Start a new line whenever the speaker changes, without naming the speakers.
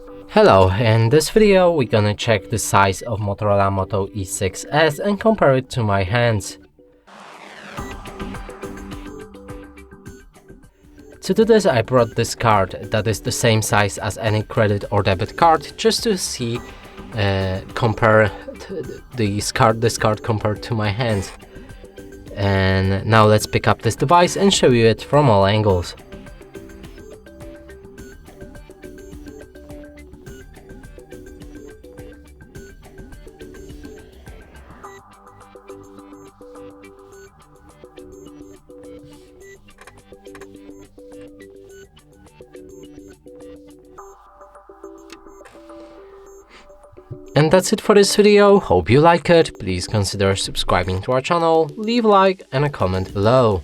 Hello, in this video we're gonna check the size of Motorola Moto E6s and compare it to my hands. To do this I brought this card that is the same size as any credit or debit card, just to see compare this card compared to my hands. And now let's pick up this device and show you it from all angles. And that's it for this video. Hope you like it. Please consider subscribing to our channel, leave a like and a comment below.